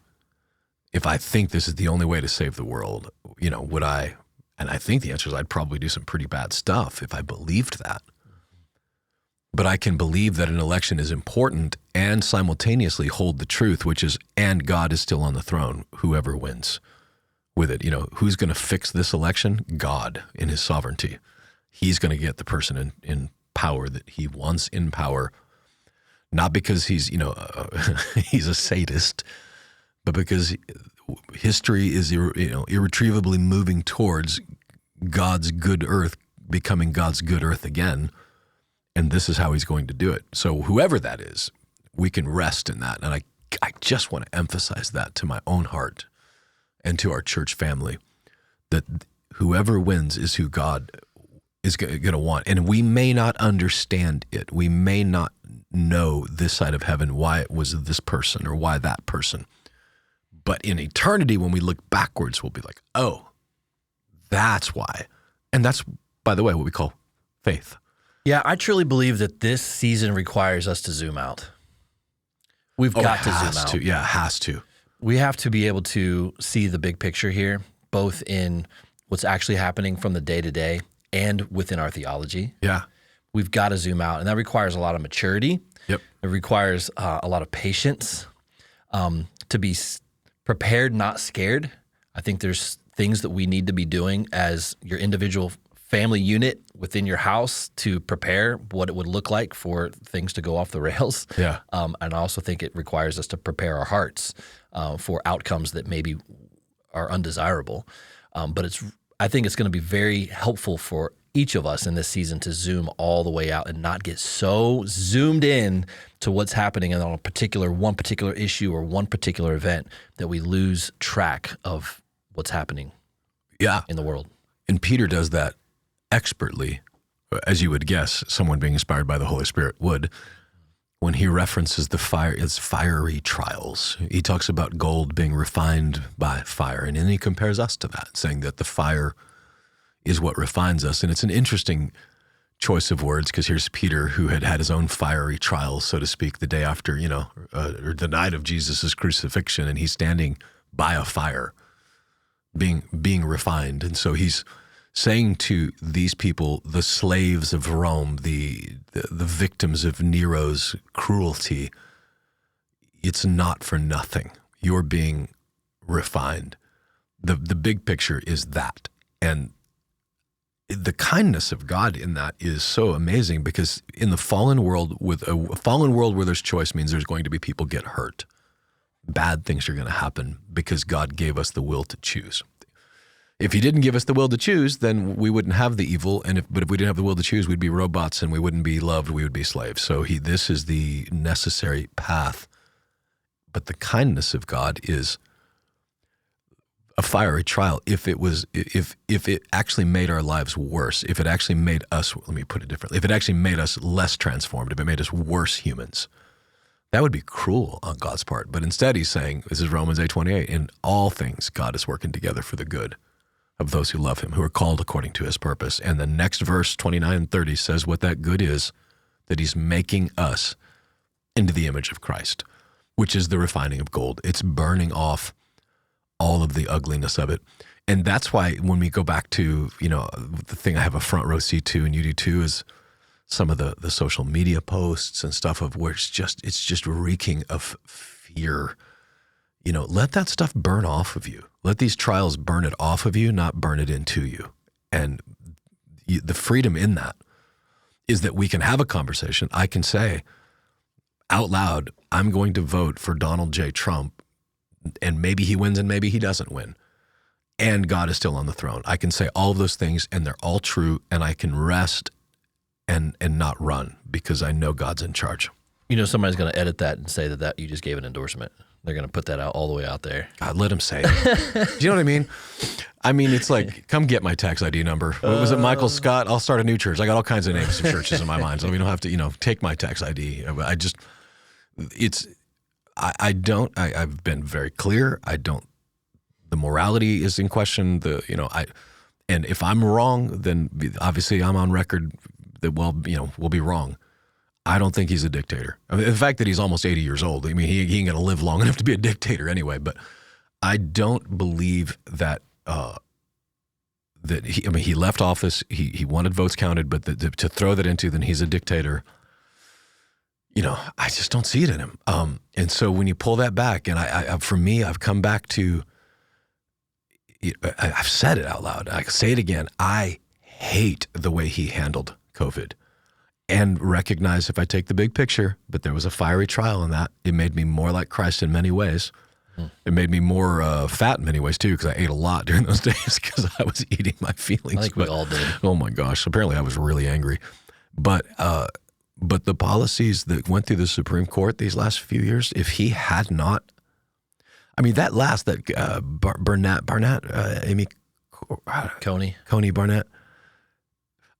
If I think this is the only way to save the world, would I? And I think the answer is I'd probably do some pretty bad stuff if I believed that. But I can believe that an election is important and simultaneously hold the truth, which is, and God is still on the throne, whoever wins with it. Who's going to fix this election? God in his sovereignty. He's going to get the person in power that he wants in power, not because he's, he's a sadist, but because history is irretrievably moving towards God's good earth becoming God's good earth again, and this is how he's going to do it. So whoever that is, we can rest in that. And I just want to emphasize that to my own heart and to our church family, that whoever wins is who God is going to want. And we may not understand it. We may not know this side of heaven, why it was this person or why that person. But in eternity, when we look backwards, we'll be like, oh, that's why. And that's, by the way, what we call faith. Yeah, I truly believe that this season requires us to zoom out. We've got to zoom out. Yeah, it has to. We have to be able to see the big picture here, both in what's actually happening from the day to day and within our theology. Yeah. We've got to zoom out, and that requires a lot of maturity. Yep. It requires a lot of patience, to be prepared, not scared. I think there's things that we need to be doing as your individual family unit within your house to prepare what it would look like for things to go off the rails. Yeah. And I also think it requires us to prepare our hearts for outcomes that maybe are undesirable. But I think it's going to be very helpful for each of us in this season to zoom all the way out and not get so zoomed in to what's happening on one particular issue or one particular event that we lose track of what's happening in the world. And Peter does that expertly, as you would guess, someone being inspired by the Holy Spirit would, when he references its fiery trials. He talks about gold being refined by fire, and then he compares us to that, saying that the fire is what refines us. And it's an interesting choice of words, because here's Peter, who had his own fiery trials, so to speak, the day after, or the night of Jesus' crucifixion, and he's standing by a fire, being refined. And so he's saying to these people, the slaves of Rome, the victims of Nero's cruelty, it's not for nothing. You're being refined. The big picture is that. And the kindness of God in that is so amazing, because in the fallen world, with a fallen world where there's choice, means there's going to be people get hurt. Bad things are going to happen because God gave us the will to choose. If he didn't give us the will to choose, then we wouldn't have the evil. But if we didn't have the will to choose, we'd be robots and we wouldn't be loved. We would be slaves. So this is the necessary path. But the kindness of God is a fiery trial. If it actually made our lives worse, if it actually made us, let me put it differently, if it actually made us less transformed, if it made us worse humans, that would be cruel on God's part. But instead he's saying, this is Romans 8:28, in all things God is working together for the good of those who love him, who are called according to his purpose. And the next verse, 29 and 30, says what that good is, that he's making us into the image of Christ, which is the refining of gold. It's burning off all of the ugliness of it. And that's why when we go back to, the thing I have a front row seat to, and you do too, is some of the social media posts and stuff of where it's just reeking of fear. Let that stuff burn off of you. Let these trials burn it off of you, not burn it into you. And the freedom in that is that we can have a conversation. I can say out loud, I'm going to vote for Donald J. Trump, and maybe he wins and maybe he doesn't win. And God is still on the throne. I can say all of those things and they're all true, and I can rest and not run because I know God's in charge. Somebody's going to edit that and say that you just gave an endorsement. They're going to put that out all the way out there. God, let him say it. Do you know what I mean? It's like, come get my tax ID number. What was it, Michael Scott? I'll start a new church. I got all kinds of names of churches in my mind, so we don't have to, take my tax ID. I've been very clear. The morality is in question. And if I'm wrong, then obviously I'm on record that, we'll be wrong. I don't think he's a dictator. The fact that he's almost 80 years old, he ain't going to live long enough to be a dictator anyway. But I don't believe that he left office. He wanted votes counted, but to throw that into then he's a dictator. I just don't see it in him. And so when you pull that back, and for me, I've come back to, I've said it out loud. I say it again. I hate the way he handled COVID. And recognize, if I take the big picture, but there was a fiery trial in that. It made me more like Christ in many ways. It made me more fat in many ways too, because I ate a lot during those days because I was eating my feelings. I think we all did. Oh my gosh! Apparently, I was really angry. But the policies that went through the Supreme Court these last few years, if he had not, Coney Barnett.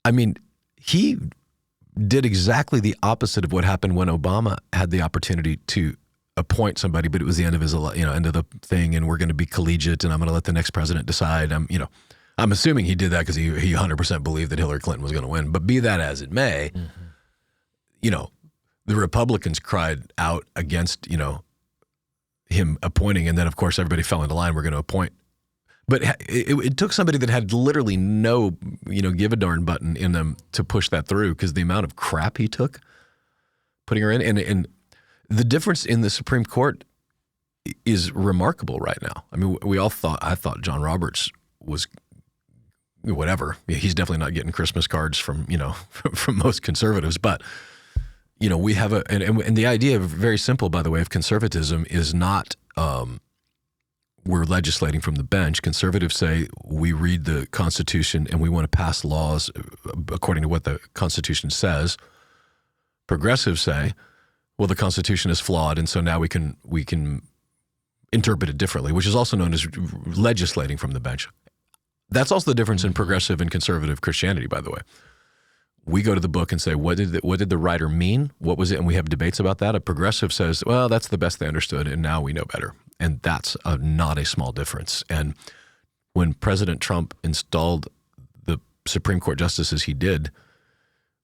I mean, he did exactly the opposite of what happened when Obama had the opportunity to appoint somebody, but it was the end of his, end of the thing, and we're going to be collegiate, and I'm going to let the next president decide. I'm assuming he did that because he 100% believed that Hillary Clinton was going to win. But be that as it may, the Republicans cried out against, him appointing, and then of course everybody fell into line. We're going to appoint. But it took somebody that had literally no, give a darn button in them to push that through, because the amount of crap he took putting her in. And the difference in the Supreme Court is remarkable right now. I mean, I thought John Roberts was whatever. He's definitely not getting Christmas cards from, from most conservatives. But, we have and the idea, very simple, by the way, of conservatism is not we're legislating from the bench. Conservatives say we read the Constitution and we want to pass laws according to what the Constitution says. Progressives say, well, the Constitution is flawed, and so now we can interpret it differently, which is also known as legislating from the bench. That's also the difference in progressive and conservative Christianity, by the way. We go to the book and say, what did the writer mean? What was it? And we have debates about that. A progressive says, well, that's the best they understood, and now we know better. And that's not a small difference. And when President Trump installed the Supreme Court justices he did,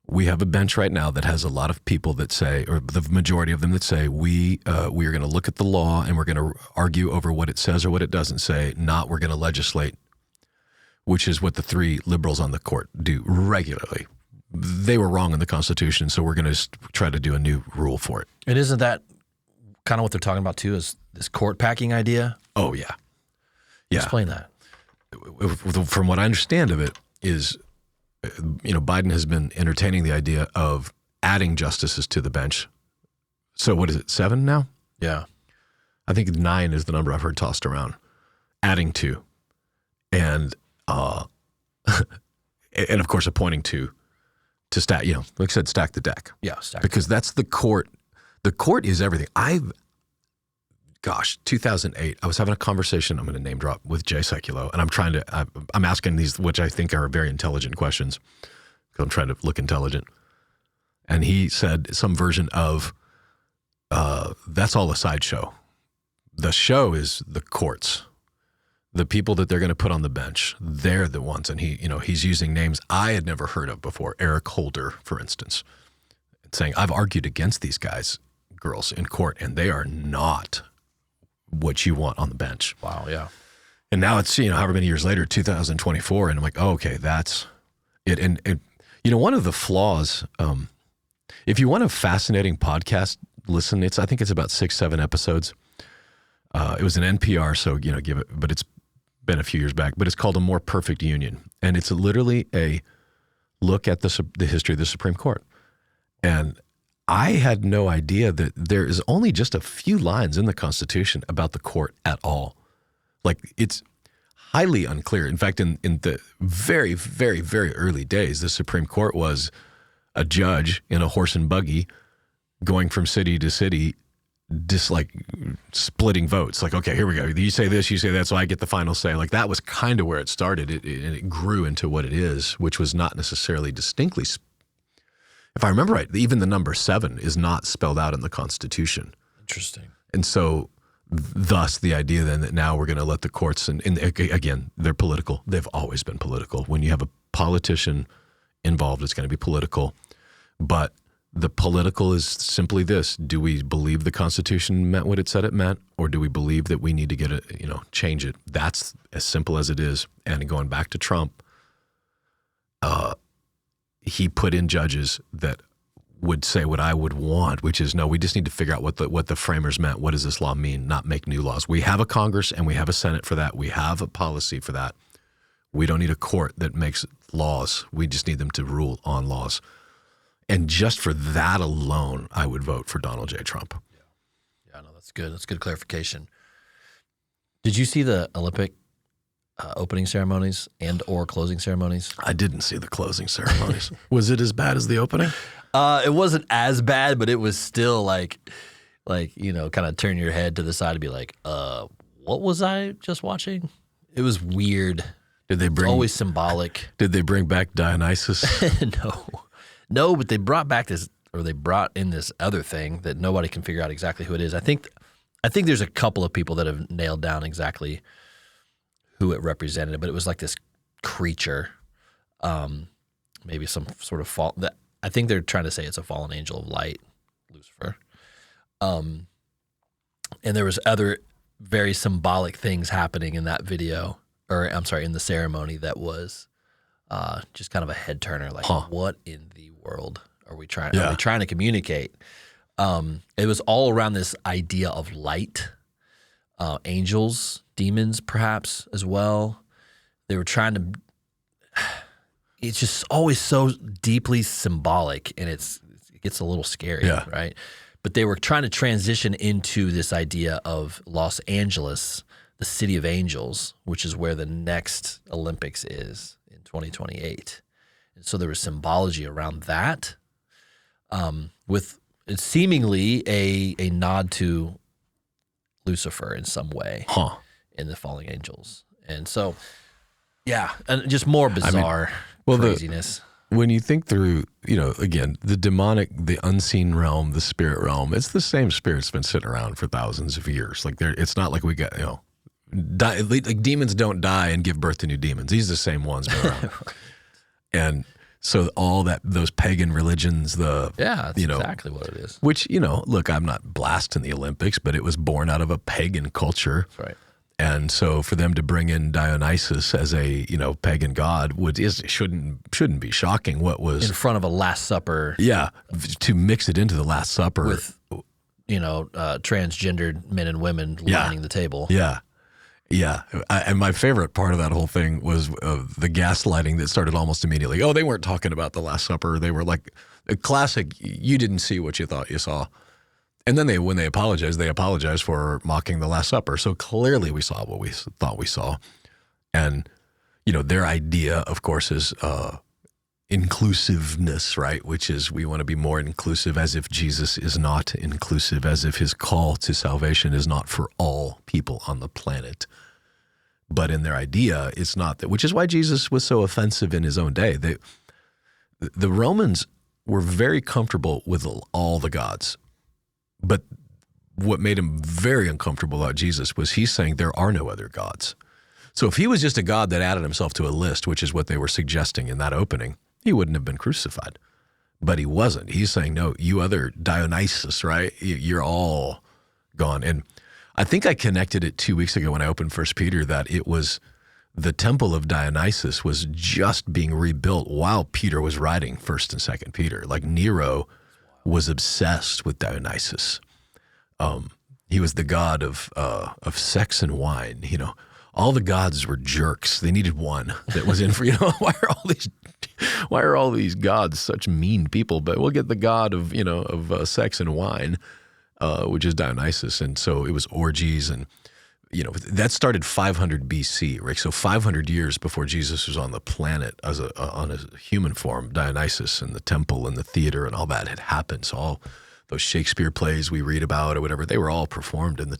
we have a bench right now that has a lot of people that say, or the majority of them that say, we are going to look at the law and we're going to argue over what it says or what it doesn't say, not we're going to legislate, which is what the three liberals on the court do regularly. They were wrong in the Constitution, so we're going to try to do a new rule for it. And isn't that kind of what they're talking about too, is this court packing idea? Oh, yeah. Yeah. Explain that. From what I understand of it is, Biden has been entertaining the idea of adding justices to the bench. So what is it, 7 now? Yeah. I think 9 is the number I've heard tossed around. Adding 2. And and of course appointing 2 to stack, like I said, stack the deck. Yeah, stack. Because that's the court. The court is everything. 2008, I was having a conversation, I'm going to name drop, with Jay Sekulow, and I'm asking these, which I think are very intelligent questions, because I'm trying to look intelligent. And he said some version of, that's all a sideshow. The show is the courts. The people that they're going to put on the bench, they're the ones. And he's using names I had never heard of before. Eric Holder, for instance, saying, I've argued against these girls in court, and they are not what you want on the bench. Wow, yeah. And now it's, however many years later, 2024, and I'm like, oh, okay, that's it. And one of the flaws, if you want a fascinating podcast, listen, I think it's about 6-7 episodes. It was an NPR, so, give it, but it's been a few years back, but it's called A More Perfect Union. And it's literally a look at the history of the Supreme Court. And I had no idea that there is only just a few lines in the Constitution about the court at all. Like, it's highly unclear. In fact, in the very, very, very early days, the Supreme Court was a judge in a horse and buggy going from city to city, just like splitting votes. Like, okay, here we go. You say this, you say that, so I get the final say. Like, that was kind of where it started. It grew into what it is, which was not necessarily distinctly. If I remember right, even the number 7 is not spelled out in the Constitution. Interesting. And so, thus, the idea then that now we're going to let the courts, and again, they're political. They've always been political. When you have a politician involved, it's going to be political. But the political is simply this: do we believe the Constitution meant what it said it meant, or do we believe that we need to get it, change it? That's as simple as it is. And going back to Trump, he put in judges that would say what I would want, which is, no, we just need to figure out what the framers meant. What does this law mean? Not make new laws. We have a Congress and we have a Senate for that. We have a policy for that. We don't need a court that makes laws. We just need them to rule on laws. And just for that alone, I would vote for Donald J. Trump. Yeah, no, that's good. That's good clarification. Did you see the Olympic opening ceremonies and or closing ceremonies? I didn't see the closing ceremonies. Was it as bad as the opening? It wasn't as bad, but it was still like kind of turn your head to the side and be like, what was I just watching? It was weird. Did they It's bring always symbolic. Did they bring back Dionysus? No, but they brought back this, or they brought in this other thing that nobody can figure out exactly who it is. I think there's a couple of people that have nailed down exactly who it represented, but it was like this creature, maybe some sort of fall. I think they're trying to say it's a fallen angel of light, Lucifer. And there was other very symbolic things happening in that video, or I'm sorry, in the ceremony that was just kind of a head turner. Like, what in the world are we trying to communicate? It was all around this idea of light, angels, demons, perhaps as well. They were trying to. It's just always so deeply symbolic, and it gets a little scary, right? But they were trying to transition into this idea of Los Angeles, the city of angels, which is where the next Olympics is in 2028. And so there was symbology around that, with seemingly a nod to Lucifer in some way in the falling angels. And so, and just more bizarre craziness. When you think through, again, the demonic, the unseen realm, the spirit realm, it's the same spirit's been sitting around for thousands of years. Like it's not like we got, like demons don't die and give birth to new demons. These are the same ones been around. And so all those pagan religions, that's exactly what it is. Which, look, I'm not blasting the Olympics, but it was born out of a pagan culture. That's right. And so for them to bring in Dionysus as a, pagan god shouldn't be shocking. What was in front of a Last Supper. Yeah, to mix it into the Last Supper. With, transgendered men and women lining the table. Yeah. Yeah. And my favorite part of that whole thing was the gaslighting that started almost immediately. Oh, they weren't talking about the Last Supper. They were like a classic, you didn't see what you thought you saw. And then when they apologized for mocking the Last Supper. So clearly we saw what we thought we saw. And, their idea, of course, is inclusiveness, right? Which is we want to be more inclusive, as if Jesus is not inclusive, as if his call to salvation is not for all people on the planet. But in their idea, it's not that, which is why Jesus was so offensive in his own day. The Romans were very comfortable with all the gods. But what made him very uncomfortable about Jesus was he's saying there are no other gods. So if he was just a god that added himself to a list, which is what they were suggesting in that opening, he wouldn't have been crucified. But he wasn't. He's saying, no, you other Dionysus, right? You're all gone. And I think I connected it 2 weeks ago when I opened 1 Peter that it was the temple of Dionysus was just being rebuilt while Peter was writing 1st and 2nd Peter. Like Nero was obsessed with Dionysus. He was the god of sex and wine. All the gods were jerks. They needed one that was in for. Why are all these gods such mean people? But we'll get the god of sex and wine, which is Dionysus. And so it was orgies, and that started 500 BC, right? So 500 years before Jesus was on the planet on a human form, Dionysus and the temple and the theater and all that had happened. So all those Shakespeare plays we read about or whatever, they were all performed in the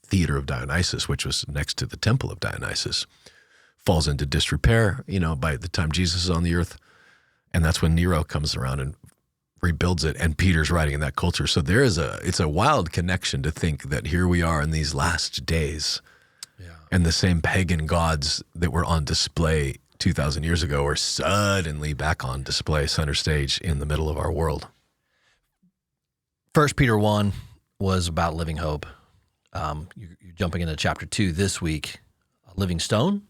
theater of Dionysus, which was next to the temple of Dionysus. Falls into disrepair, by the time Jesus is on the earth, and that's when Nero comes around and rebuilds it, and Peter's writing in that culture. So it's a wild connection to think that here we are in these last days, and the same pagan gods that were on display 2,000 years ago are suddenly back on display, center stage in the middle of our world. 1 Peter 1 was about living hope. You're jumping into chapter 2 this week. A living stone?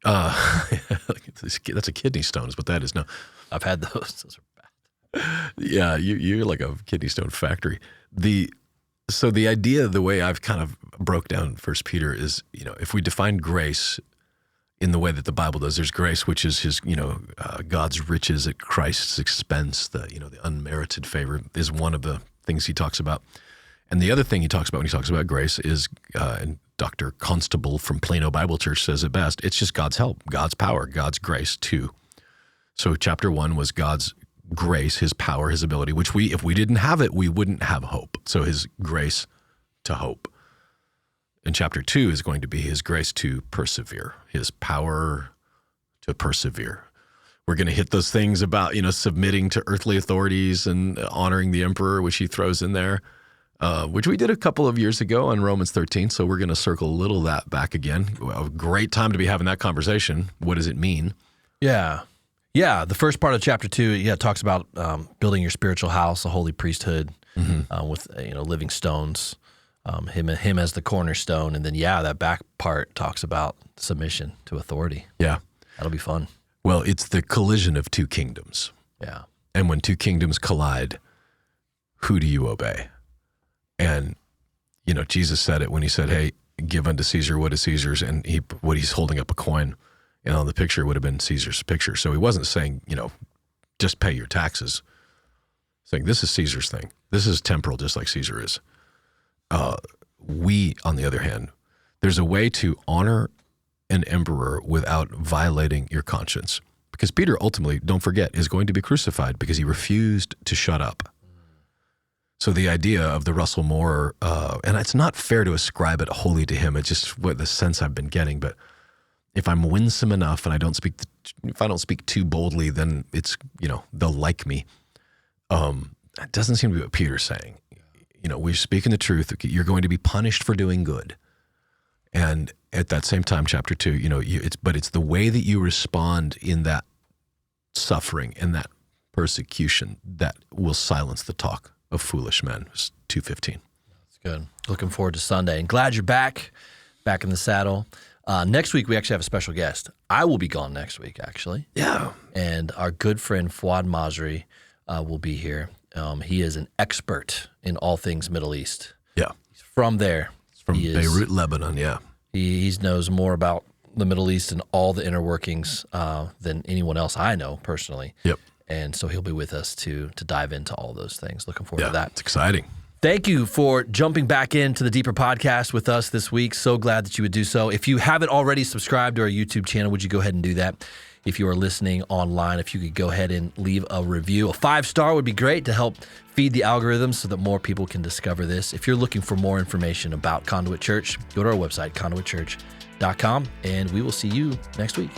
That's a kidney stone is what that is. No, I've had those. Those are bad. Yeah, you're like a kidney stone factory. So the idea, the way I've kind of broke down 1 Peter is, if we define grace in the way that the Bible does, there's grace, which is his, God's riches at Christ's expense. The unmerited favor is one of the things he talks about. And the other thing he talks about when he talks about grace is, and Dr. Constable from Plano Bible Church says it best, it's just God's help, God's power, God's grace too. So chapter 1 was God's grace, his power, his ability, which if we didn't have it, we wouldn't have hope. So his grace to hope. And chapter 2 is going to be his grace to persevere, his power to persevere. We're going to hit those things about, submitting to earthly authorities and honoring the emperor, which he throws in there, which we did a couple of years ago on Romans 13. So we're going to circle a little of that back again. A great time to be having that conversation. What does it mean? Yeah. Yeah. The first part of chapter 2, it talks about building your spiritual house, a holy priesthood with, living stones, him as the cornerstone. And then, that back part talks about submission to authority. Yeah. That'll be fun. Well, it's the collision of two kingdoms. Yeah. And when two kingdoms collide, who do you obey? And, Jesus said it when he said, hey, give unto Caesar what is Caesar's, and he's holding up a coin, and on the picture would have been Caesar's picture. So he wasn't saying, just pay your taxes. Saying this is Caesar's thing. This is temporal, just like Caesar is. We, on the other hand, there's a way to honor an emperor without violating your conscience. Because Peter ultimately, don't forget, is going to be crucified because he refused to shut up. So the idea of the Russell Moore, and it's not fair to ascribe it wholly to him. It's just what the sense I've been getting. But if I'm winsome enough and if I don't speak too boldly, then it's, they'll like me. That doesn't seem to be what Peter's saying. We're speaking the truth. You're going to be punished for doing good. And at that same time, chapter 2, it's the way that you respond in that suffering and that persecution that will silence the talk of foolish men. It's 2:15. That's good. Looking forward to Sunday. And glad you're back in the saddle. Next week, we actually have a special guest. I will be gone next week, actually. Yeah. And our good friend Fouad Masri will be here. He is an expert in all things Middle East. Yeah. He's from there. From Beirut, Lebanon, yeah. He knows more about the Middle East and all the inner workings than anyone else I know personally. Yep. And so he'll be with us to dive into all those things. Looking forward to that. It's exciting. Thank you for jumping back into the Deeper Podcast with us this week. So glad that you would do so. If you haven't already subscribed to our YouTube channel, would you go ahead and do that? If you are listening online, if you could go ahead and leave a review. A 5-star would be great to help feed the algorithms so that more people can discover this. If you're looking for more information about Conduit Church, go to our website, conduitchurch.com, and we will see you next week.